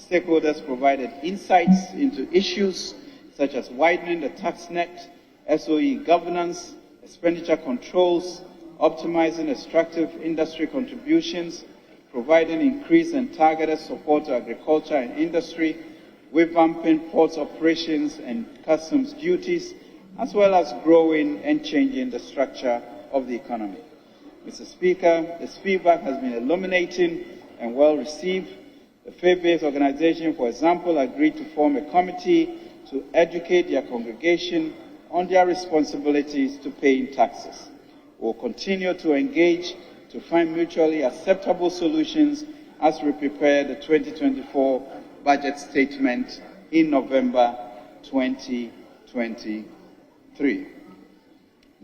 Stakeholders provided insights into issues such as widening the tax net, SOE governance, expenditure controls, optimizing extractive industry contributions, providing increased and targeted support to agriculture and industry, revamping ports operations and customs duties, as well as growing and changing the structure of the economy. Mr. Speaker, this feedback has been illuminating and well received. The faith-based organization, for example, agreed to form a committee to educate their congregation on their responsibilities to paying taxes. We will continue to engage to find mutually acceptable solutions as we prepare the 2024 budget statement in November 2023.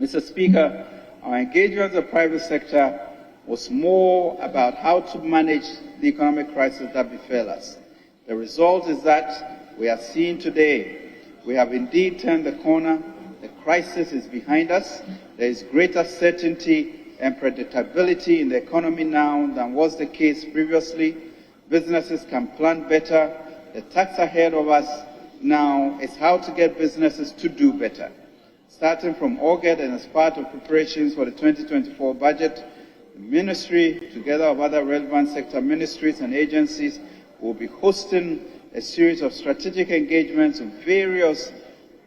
Mr. Speaker, our engagement with the private sector was more about how to manage the economic crisis that befell us. The result is that we are seeing today we have indeed turned the corner. The crisis is behind us. There is greater certainty and predictability in the economy now than was the case previously. Businesses can plan better. The task ahead of us now is how to get businesses to do better. Starting from August and as part of preparations for the 2024 budget, the Ministry, together with other relevant sector ministries and agencies, will be hosting a series of strategic engagements with various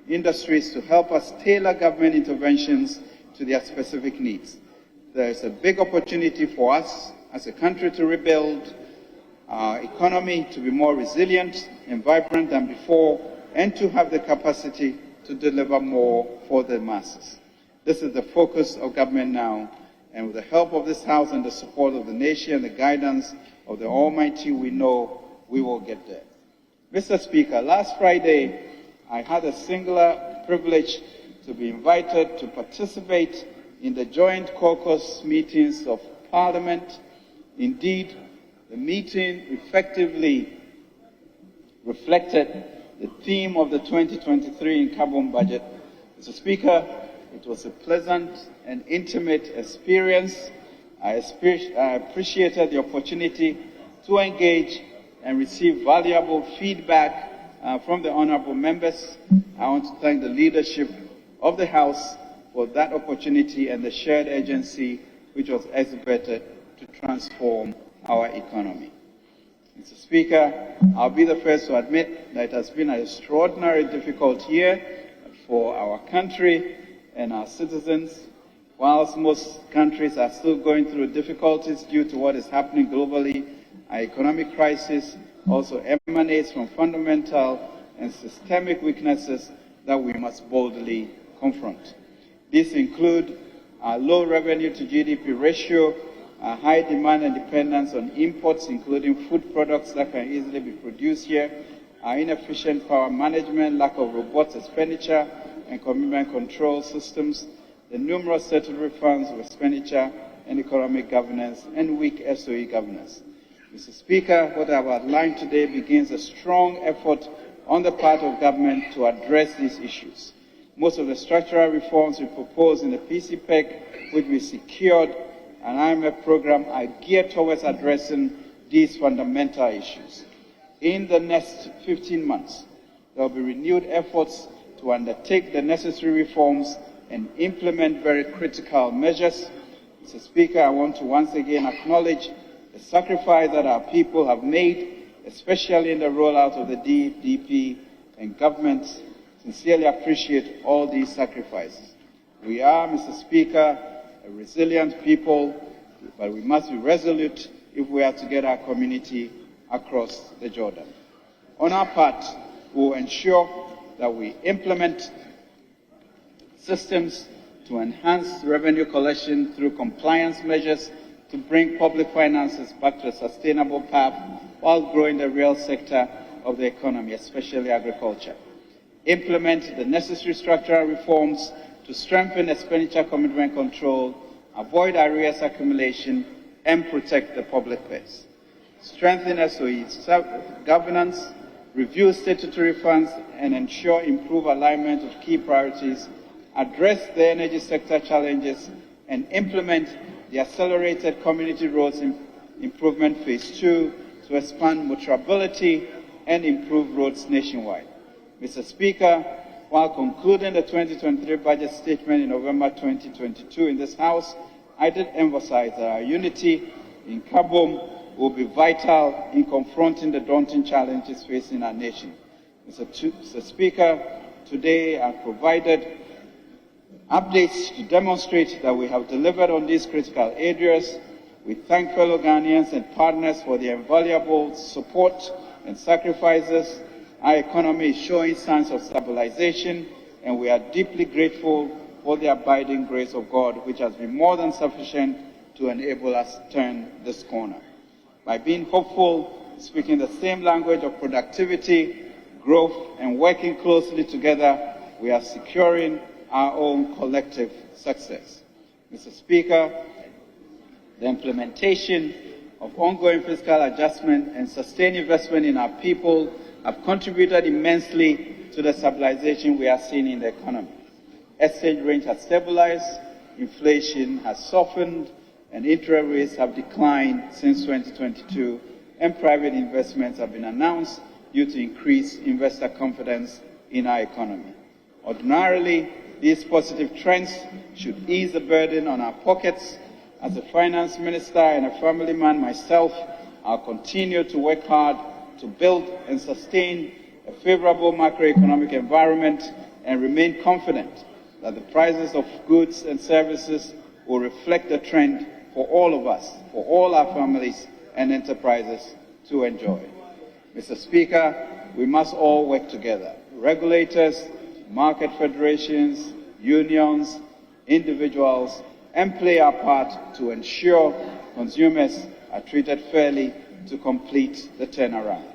industries to help us tailor government interventions to their specific needs. There is a big opportunity for us as a country to rebuild our economy to be more resilient and vibrant than before, and to have the capacity to deliver more for the masses. This is the focus of government now, and with the help of this House and the support of the nation and the guidance of the Almighty, we know we will get there. Mr. Speaker, last Friday, I had a singular privilege to be invited to participate in the joint caucus meetings of Parliament. Indeed, the meeting effectively reflected the theme of the 2023 carbon budget. Mr. Speaker, it was a pleasant and intimate experience. I appreciated the opportunity to engage and receive valuable feedback from the honorable members. I want to thank the leadership of the House for that opportunity and the shared agency which was exhibited to transform our economy. Mr. Speaker, I'll be the first to admit that it has been an extraordinarily difficult year for our country and our citizens. Whilst most countries are still going through difficulties due to what is happening globally, our economic crisis also emanates from fundamental and systemic weaknesses that we must boldly confront. These include our low revenue to GDP ratio, our high demand and dependence on imports, including food products that can easily be produced here, our inefficient power management, lack of robust expenditure and commitment control systems, the numerous statutory funds of expenditure and economic governance, and weak SOE governance. Mr. Speaker, what I have outlined today begins a strong effort on the part of government to address these issues. Most of the structural reforms we propose in the PCPEC, which we secured an IMF program, are geared towards addressing these fundamental issues. In the next 15 months, there will be renewed efforts to undertake the necessary reforms and implement very critical measures. Mr. Speaker, I want to once again acknowledge the sacrifice that our people have made, especially in the rollout of the DDP, and governments sincerely appreciate all these sacrifices. We are, Mr. Speaker, a resilient people, but we must be resolute if we are to get our community across the Jordan. On our part, we will ensure that we implement systems to enhance revenue collection through compliance measures to bring public finances back to a sustainable path while growing the real sector of the economy, especially agriculture. Implement the necessary structural reforms to strengthen expenditure commitment control, avoid arrears accumulation, and protect the public purse. Strengthen SOE governance, review statutory funds, and ensure improved alignment of key priorities, address the energy sector challenges, and implement the accelerated community roads improvement phase 2 to expand motorability and improve roads nationwide. Mr. Speaker, while concluding the 2023 budget statement in November 2022 in this House, I did emphasize that our unity in Kabom will be vital in confronting the daunting challenges facing our nation. Mr. Speaker, today I provided updates to demonstrate that we have delivered on these critical areas. We thank fellow Ghanaians and partners for their invaluable support and sacrifices. Our economy is showing signs of stabilization, and we are deeply grateful for the abiding grace of God, which has been more than sufficient to enable us to turn this corner. By being hopeful, speaking the same language of productivity, growth, and working closely together, we are securing our own collective success. Mr. Speaker, the implementation of ongoing fiscal adjustment and sustained investment in our people have contributed immensely to the stabilization we are seeing in the economy. Exchange rate has stabilized, inflation has softened, and interest rates have declined since 2022, and private investments have been announced due to increased investor confidence in our economy. Ordinarily, these positive trends should ease the burden on our pockets. As a finance minister and a family man myself, I'll continue to work hard to build and sustain a favorable macroeconomic environment and remain confident that the prices of goods and services will reflect the trend for all of us, for all our families and enterprises to enjoy. Mr. Speaker, we must all work together. Regulators, market federations, unions, individuals, and play our part to ensure consumers are treated fairly to complete the turnaround.